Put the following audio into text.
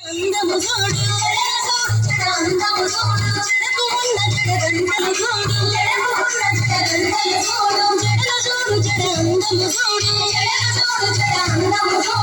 అందము చూడు అందము చూడు చెరకు ఉన్న జడగంటలు చూడు చెరకు ఉన్న జడగంటలు చూడు జడలు చూడు జడ అందము చూడు జడలు చూడు జడ అందము చూడు